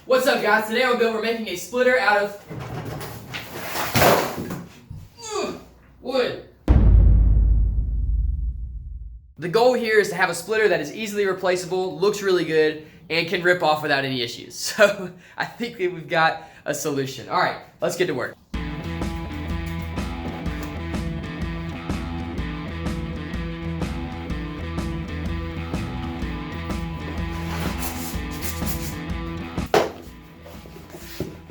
What's up, guys? Today we're making a splitter out of wood. The goal here is to have a splitter that is easily replaceable, looks really good, and can rip off without any issues. So I think we've got a solution. All right, let's get to work.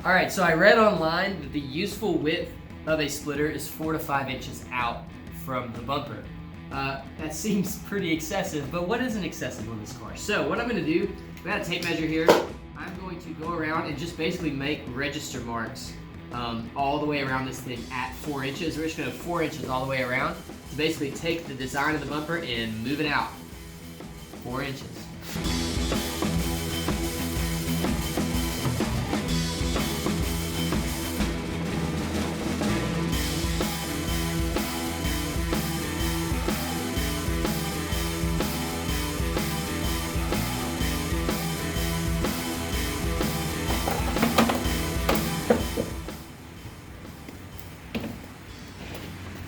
All right, so I read online that the useful width of a splitter is 4 to 5 inches out from the bumper. That seems pretty excessive, but what isn't excessive on this car? So what I'm gonna do, I've got a tape measure here. I'm going to go around and just basically make register marks all the way around this thing at 4 inches. We're just gonna 4 inches all the way around to basically take the design of the bumper and move it out 4 inches.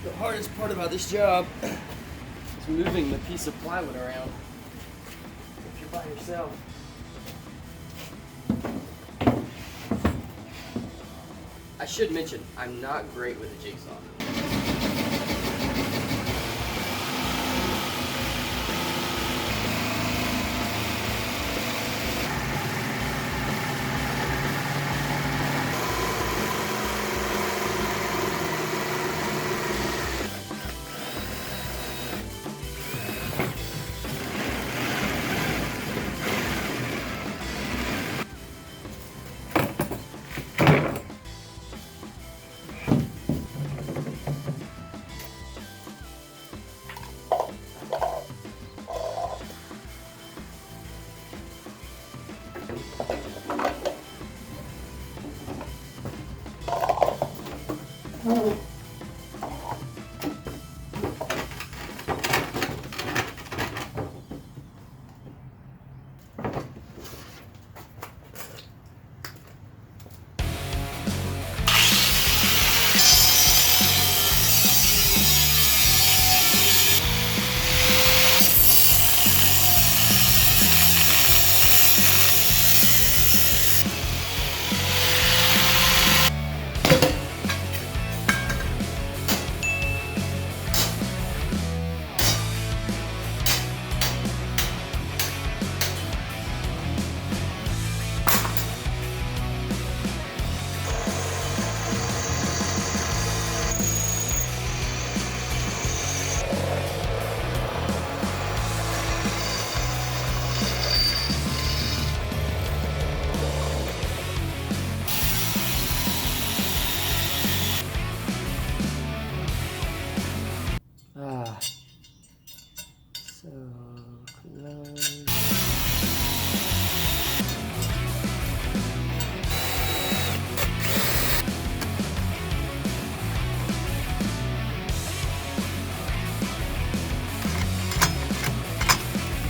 The hardest part about this job is moving the piece of plywood around if you're by yourself. I should mention, I'm not great with a jigsaw. So close.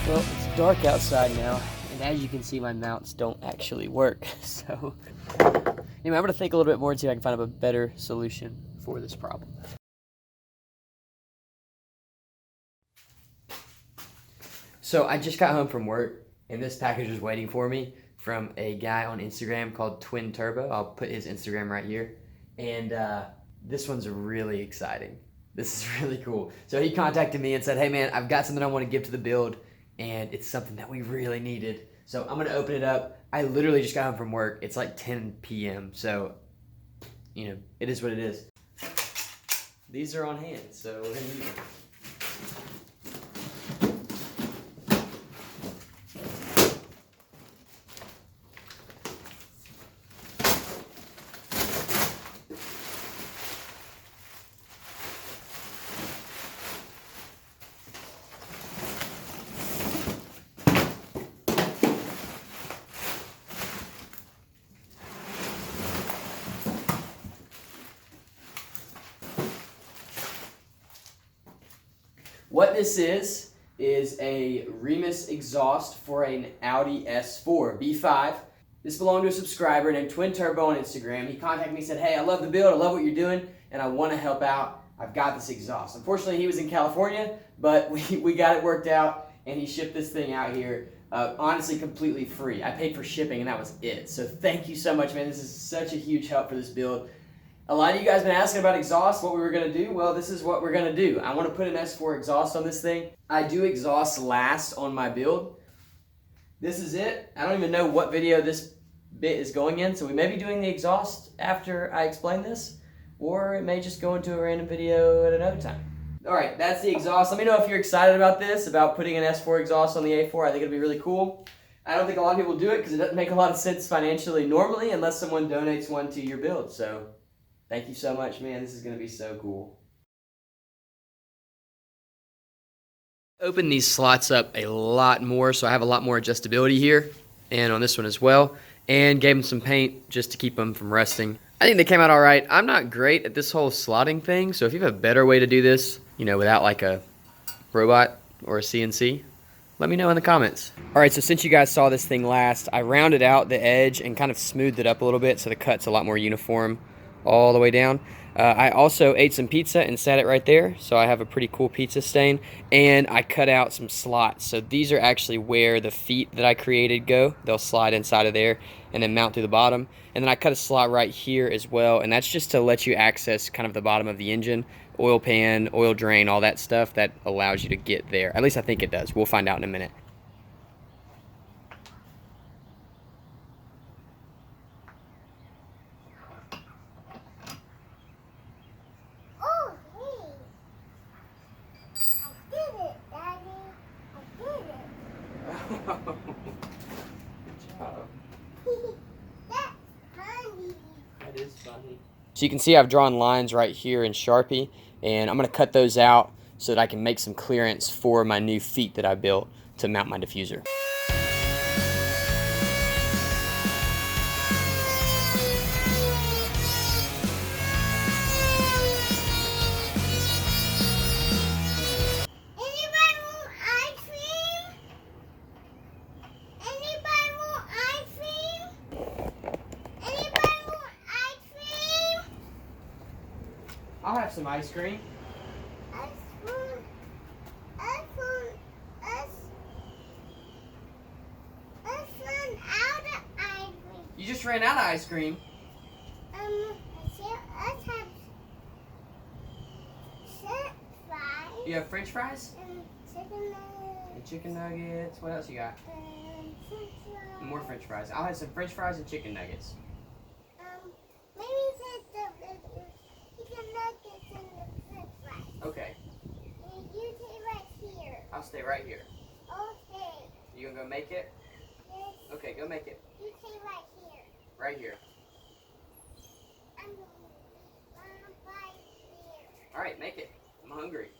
Well, it's dark outside now, and as you can see, my mounts don't actually work. So, anyway, I'm gonna think a little bit more and see if I can find a better solution for this problem. So I just got home from work, and this package was waiting for me from a guy on Instagram called Twin Turbo. I'll put his Instagram right here. And this one's really exciting. This is really cool. So he contacted me and said, hey man, I've got something I want to give to the build, and it's something that we really needed. So I'm gonna open it up. I literally just got home from work. It's like 10 p.m. So, you know, it is what it is. These are on hand, so we're gonna use them. What this is a Remus exhaust for an Audi S4 B5. This belonged to a subscriber named Twin Turbo on Instagram. He contacted me and said, hey, I love the build, I love what you're doing, and I want to help out. I've got this exhaust. Unfortunately, he was in California, but we got it worked out, and he shipped this thing out here, honestly, completely free. I paid for shipping, and that was it. So thank you so much, man. This is such a huge help for this build. A lot of you guys have been asking about exhaust, what we were going to do. Well, this is what we're going to do. I want to put an S4 exhaust on this thing. I do exhaust last on my build. This is it. I don't even know what video this bit is going in, so we may be doing the exhaust after I explain this, or it may just go into a random video at another time. All right, that's the exhaust. Let me know if you're excited about this, about putting an S4 exhaust on the A4. I think it'll be really cool. I don't think a lot of people do it because it doesn't make a lot of sense financially normally unless someone donates one to your build. So thank you so much, man. This is going to be so cool. Open these slots up a lot more, so I have a lot more adjustability here, and on this one as well, and gave them some paint just to keep them from rusting. I think they came out all right. I'm not great at this whole slotting thing, so if you have a better way to do this, you know, without like a robot or a CNC, let me know in the comments. All right, so since you guys saw this thing last, I rounded out the edge and kind of smoothed it up a little bit so the cut's a lot more uniform all the way down. I also ate some pizza and sat it right there, so I have a pretty cool pizza stain, and I cut out some slots. So these are actually where the feet that I created go. They'll slide inside of there and then mount through the bottom. And then I cut a slot right here as well, and that's just to let you access kind of the bottom of the engine, oil pan, oil drain, all that stuff that allows you to get there. At least I think it does. We'll find out in a minute. That is funny. So you can see I've drawn lines right here in Sharpie, and I'm going to cut those out so that I can make some clearance for my new feet that I built to mount my diffuser. I'll have some ice cream. You just ran out of ice cream. You have French fries? And chicken nuggets. What else you got? More French fries. I'll have some French fries and chicken nuggets. Okay. You stay right here. I'll stay right here. Okay. You gonna go make it? Yes. Okay, go make it. You stay right here. Right here. I'm right here. All right, make it. I'm hungry.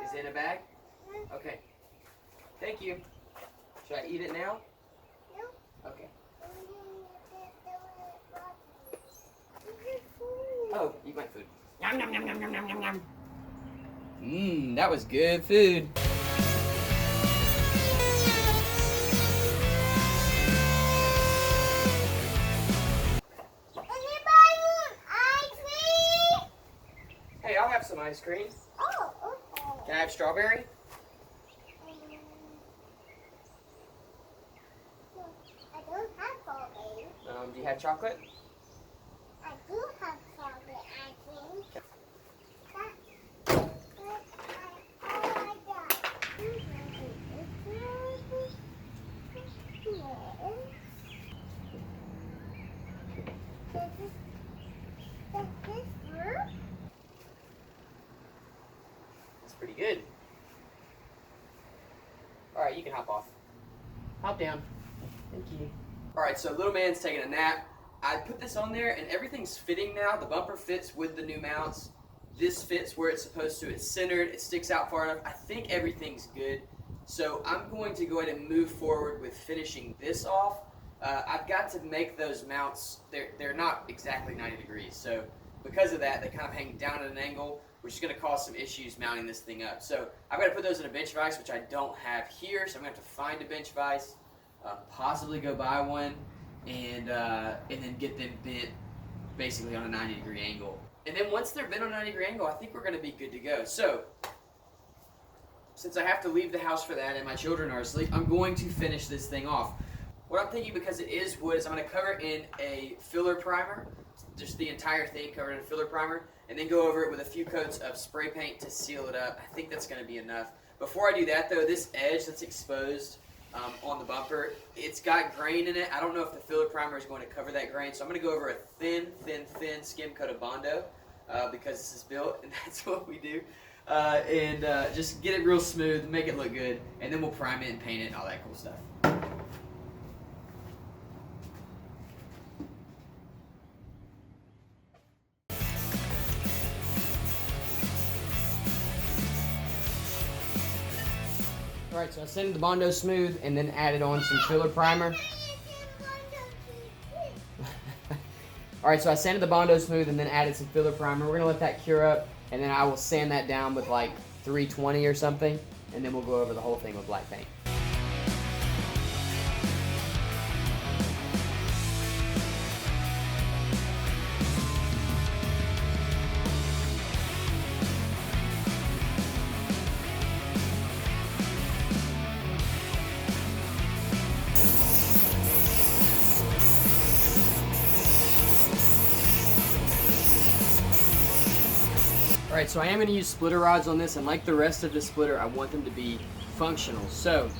Is it in a bag? Okay. Thank you. Should I eat it now? No. Okay. Oh, eat my food. Yum, yum, yum, yum, yum, yum, yum, yum. That was good food. Anybody want ice cream? Hey, I'll have some ice cream. Oh, okay. Can I have strawberry? I don't have strawberry. Do you have chocolate? I do have chocolate ice cream. That's pretty good. All right, you can hop off. Hop down. Thank you. All right, so little man's taking a nap. I put this on there and everything's fitting now. The bumper fits with the new mounts. This fits where it's supposed to. It's centered. It sticks out far enough. I think everything's good. So I'm going to go ahead and move forward with finishing this off. I've got to make those mounts, they're not exactly 90 degrees. So because of that, they kind of hang down at an angle, which is going to cause some issues mounting this thing up. So I've got to put those in a bench vise, which I don't have here, so I'm going to have to find a bench vise, possibly go buy one, and then get them bent basically on a 90-degree angle. And then once they're bent on a 90-degree angle, I think we're going to be good to go. So since I have to leave the house for that and my children are asleep, I'm going to finish this thing off. What I'm thinking, because it is wood, is I'm going to cover it in a filler primer, just the entire thing covered in a filler primer, and then go over it with a few coats of spray paint to seal it up. I think that's going to be enough. Before I do that though, this edge that's exposed on the bumper, it's got grain in it. I don't know if the filler primer is going to cover that grain, so I'm going to go over a thin skim coat of Bondo because this is built, and that's what we do. Just get it real smooth, make it look good, and then we'll prime it and paint it and all that cool stuff. Alright, so I sanded the Bondo smooth and then added on some filler primer. Alright, so I sanded the Bondo smooth and then added some filler primer. We're going to let that cure up, and then I will sand that down with like 320 or something, and then we'll go over the whole thing with black paint. Alright, so I am going to use splitter rods on this, and like the rest of the splitter, I want them to be functional. So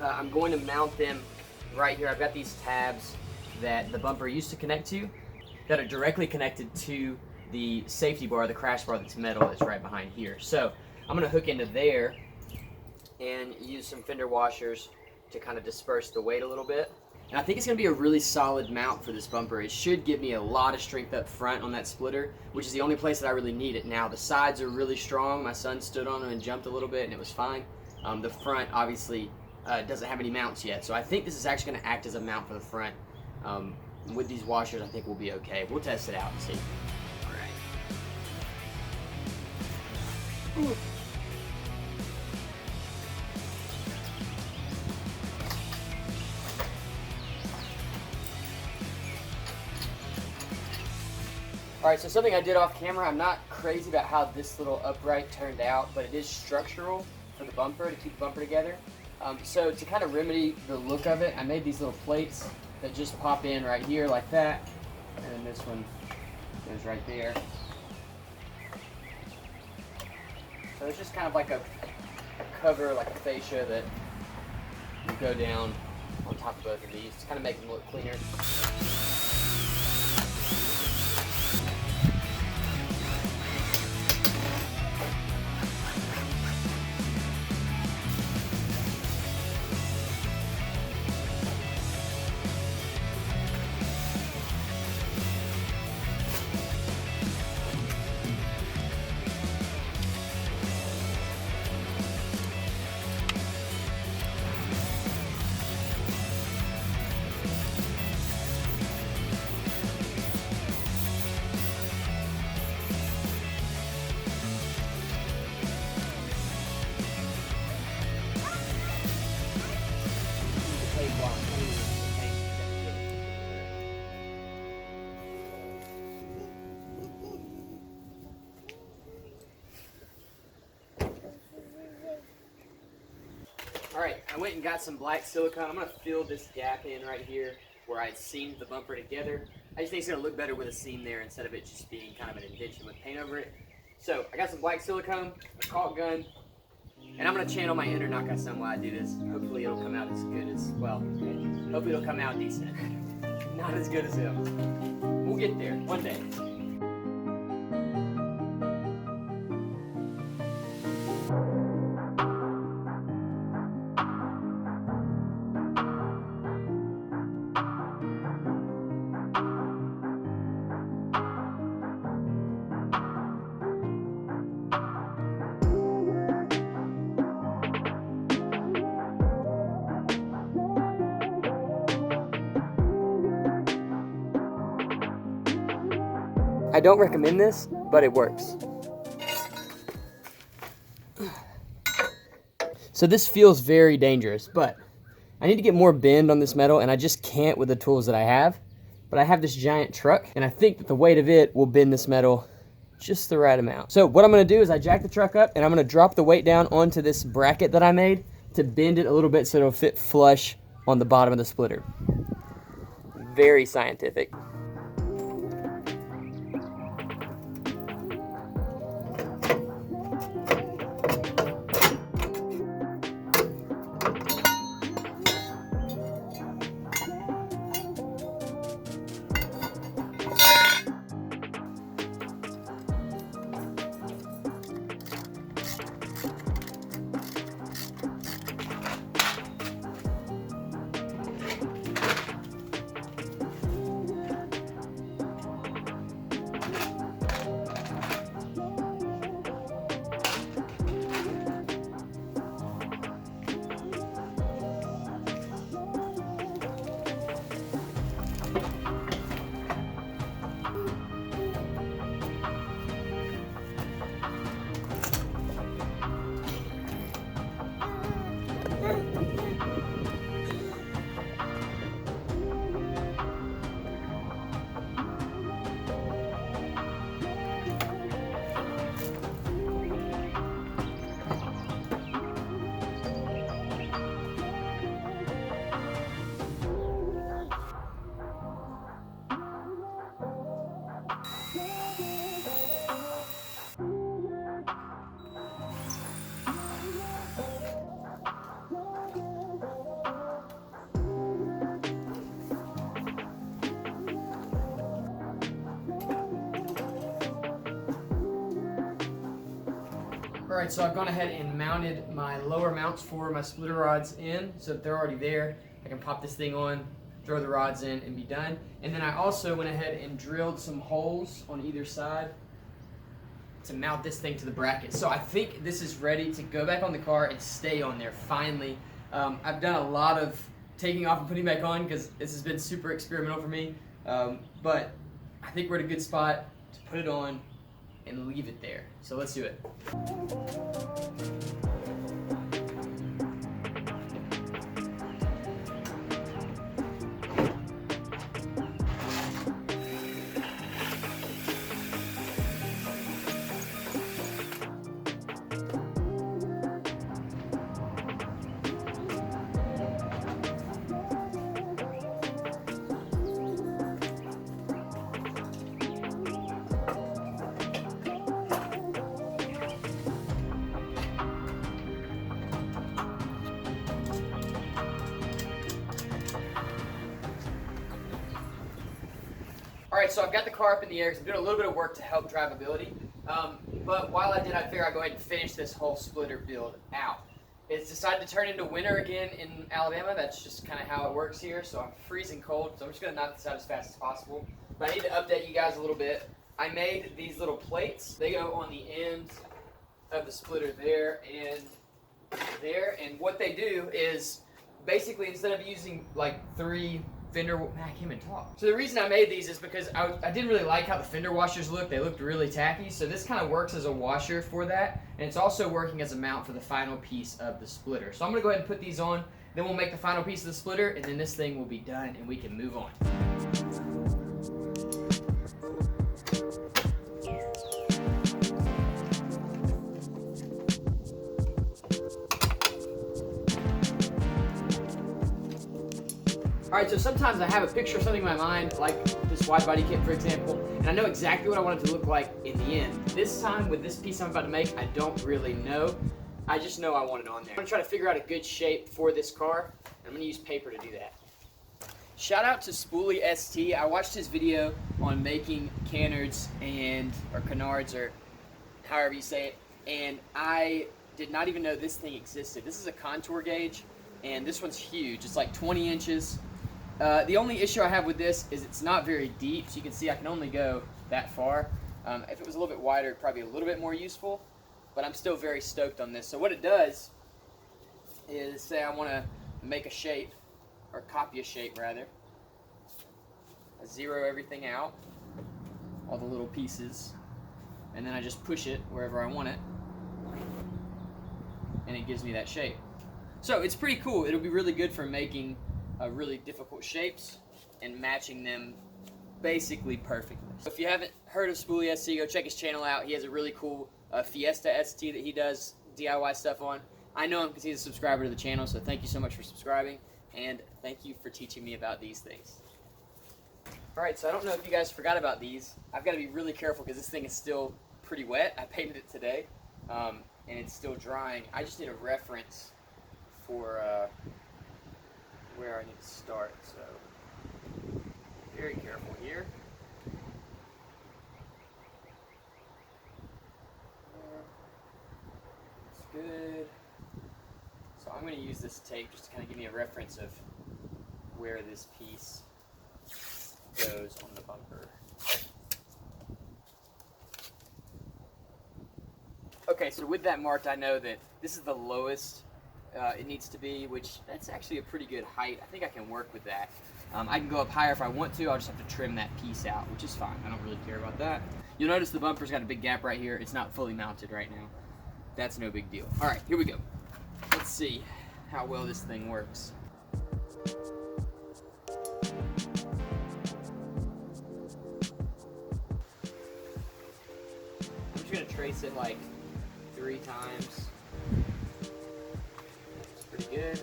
I'm going to mount them right here. I've got these tabs that the bumper used to connect to that are directly connected to the safety bar, the crash bar that's metal that's right behind here. So I'm going to hook into there and use some fender washers to kind of disperse the weight a little bit. And I think it's going to be a really solid mount for this bumper. It should give me a lot of strength up front on that splitter, which is the only place that I really need it. Now, the sides are really strong. My son stood on them and jumped a little bit, and it was fine. The front, obviously, doesn't have any mounts yet. So I think this is actually going to act as a mount for the front. With these washers, I think we'll be okay. We'll test it out and see. All right. Ooh. Alright, so something I did off camera, I'm not crazy about how this little upright turned out, but it is structural for the bumper, to keep the bumper together. So to kind of remedy the look of it, I made these little plates that just pop in right here like that, and then this one goes right there. So it's just kind of like a cover, like a fascia that will go down on top of both of these to kind of make them look cleaner. Alright, I went and got some black silicone. I'm going to fill this gap in right here where I seamed the bumper together. I just think it's going to look better with a seam there instead of it just being kind of an indentation with paint over it. So I got some black silicone, a caulk gun, and I'm going to channel my inner Naka-san while I do this. Hopefully it'll come out as good as, well, hopefully it'll come out decent. Not as good as him. We'll get there one day. I don't recommend this, but it works. So this feels very dangerous, but I need to get more bend on this metal, and I just can't with the tools that I have. But I have this giant truck, and I think that the weight of it will bend this metal just the right amount. So what I'm gonna do is I jack the truck up, and I'm gonna drop the weight down onto this bracket that I made to bend it a little bit so it'll fit flush on the bottom of the splitter. Very scientific. Alright, so I've gone ahead and mounted my lower mounts for my splitter rods in, so that they're already there. I can pop this thing on, throw the rods in, and be done. And then I also went ahead and drilled some holes on either side to mount this thing to the bracket. So I think this is ready to go back on the car and stay on there, finally. I've done a lot of taking off and putting back on because this has been super experimental for me. But I think we're at a good spot to put it on and leave it there. So let's do it. Alright, so I've got the car up in the air because I'm doing a little bit of work to help drivability. But while I did, I figured I'd go ahead and finish this whole splitter build out. It's decided to turn into winter again in Alabama. That's just kind of how it works here. So I'm freezing cold, so I'm just going to knock this out as fast as possible. But I need to update you guys a little bit. I made these little plates. They go on the end of the splitter there and there. And what they do is basically instead of using like three fender, man, I can't even talk. So the reason I made these is because I didn't really like how the fender washers looked. They looked really tacky. So this kind of works as a washer for that. And it's also working as a mount for the final piece of the splitter. So I'm gonna go ahead and put these on. Then we'll make the final piece of the splitter and then this thing will be done and we can move on. Alright, so sometimes I have a picture of something in my mind, like this wide body kit, for example, and I know exactly what I want it to look like in the end. This time, with this piece I'm about to make, I don't really know. I just know I want it on there. I'm going to try to figure out a good shape for this car, and I'm going to use paper to do that. Shout out to Spoolie ST. I watched his video on making canards or canards, or however you say it, and I did not even know this thing existed. This is a contour gauge, and this one's huge. It's like 20 inches. The only issue I have with this is it's not very deep, so you can see I can only go that far. If it was a little bit wider, it'd probably be a little bit more useful, but I'm still very stoked on this. So what it does is, say I want to make a shape, or copy a shape rather. I zero everything out, all the little pieces, and then I just push it wherever I want it, and it gives me that shape. So it's pretty cool. It'll be really good for making really difficult shapes and matching them basically perfectly. So if you haven't heard of Spoolie SC, go check his channel out. He has a really cool Fiesta ST that he does DIY stuff on. I know him because he's a subscriber to the channel, so thank you so much for subscribing, and thank you for teaching me about these things. Alright, so I don't know if you guys forgot about these. I've got to be really careful because this thing is still pretty wet. I painted it today, and it's still drying. I just need a reference for where I need to start, so very careful here. That's good. So I'm going to use this tape just to kind of give me a reference of where this piece goes on the bumper. Okay, so with that marked, I know that this is the lowest it needs to be, which that's actually a pretty good height. I think I can work with that. I can go up higher if I want to. I'll just have to trim that piece out, which is fine. I don't really care about that. You'll notice the bumper's got a big gap right here. It's not fully mounted right now. That's no big deal. All right, here we go. Let's see how well this thing works. I'm just gonna trace it like 3 times. That's pretty good.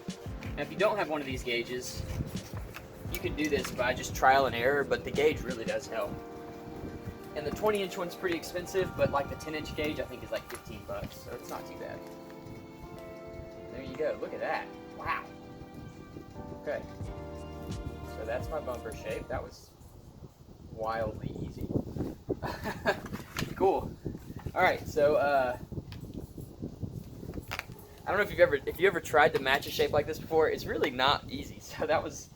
Now if you don't have one of these gauges, you can do this by just trial and error, but the gauge really does help. And the 20-inch one's pretty expensive, but like the 10-inch gauge I think is like 15 bucks, so it's not too bad. There you go, look at that. Wow. Okay. So that's my bumper shape. That was wildly easy. Cool. Alright, so I don't know if you ever tried to match a shape like this before. It's really not easy. So that was,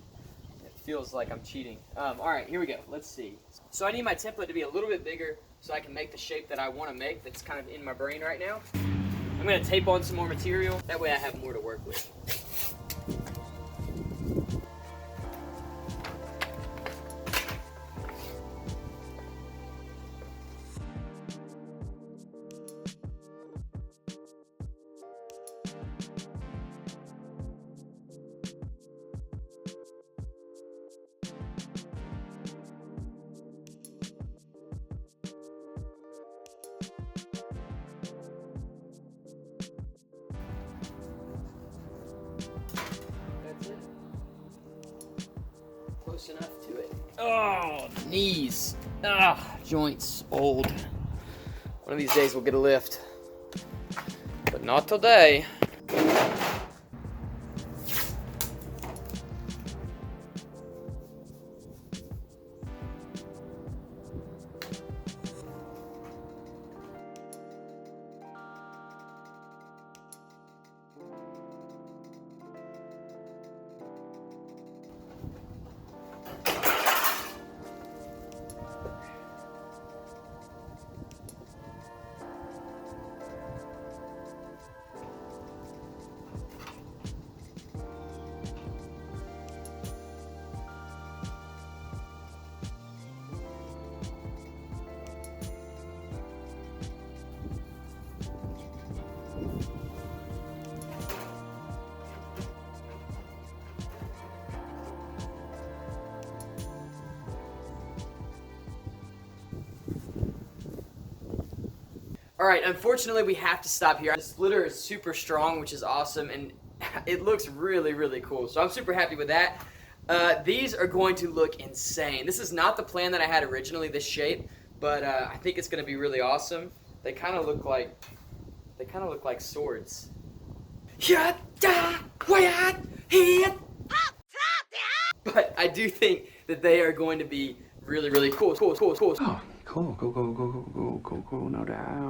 it feels like I'm cheating. Alright, here we go. Let's see. So I need my template to be a little bit bigger so I can make the shape that I want to make that's kind of in my brain right now. I'm going to tape on some more material. That way I have more to work with. Close enough to it. Oh, knees. Ah, joints, old. One of these days we'll get a lift. But not today. Alright, unfortunately we have to stop here. The splitter is super strong, which is awesome, and it looks really, really cool. So I'm super happy with that. These are going to look insane. This is not the plan that I had originally, this shape, but I think it's going to be really awesome. They kind of look like swords. But I do think that they are going to be really, really cool. Oh, cool, cool, no doubt.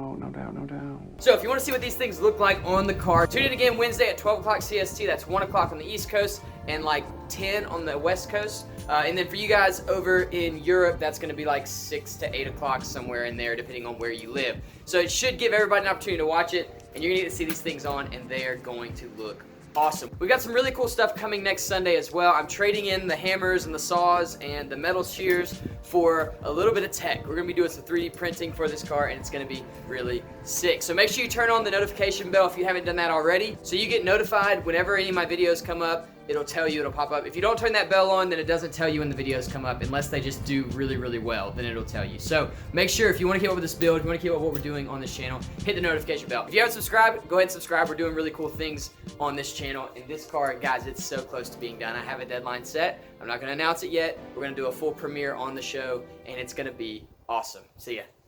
So if you want to see what these things look like on the car, tune in again Wednesday at 12 o'clock CST. That's 1 o'clock on the East Coast and like 10 on the West Coast. And then for you guys over in Europe, that's going to be like 6 to 8 o'clock somewhere in there, depending on where you live. So it should give everybody an opportunity to watch it, and you're going to get to see these things on, and they are going to look awesome. We've got some really cool stuff coming next Sunday as well. I'm trading in the hammers and the saws and the metal shears for a little bit of tech. We're going to be doing some 3D printing for this car, and it's going to be really Sick. So make sure you turn on the notification bell if you haven't done that already, so you get notified whenever any of my videos come up. It'll tell you, it'll pop up. If you don't turn that bell on, then it doesn't tell you when the videos come up, unless they just do really, really well, then it'll tell you. So make sure, if you want to keep up with this build, if you want to keep up with what we're doing on this channel, hit the notification bell. If you haven't subscribed, go ahead and subscribe. We're doing really cool things on this channel. And this car, guys, it's so close to being done. I have a deadline set. I'm not going to announce it yet. We're going to do a full premiere on the show, and it's going to be awesome. See ya.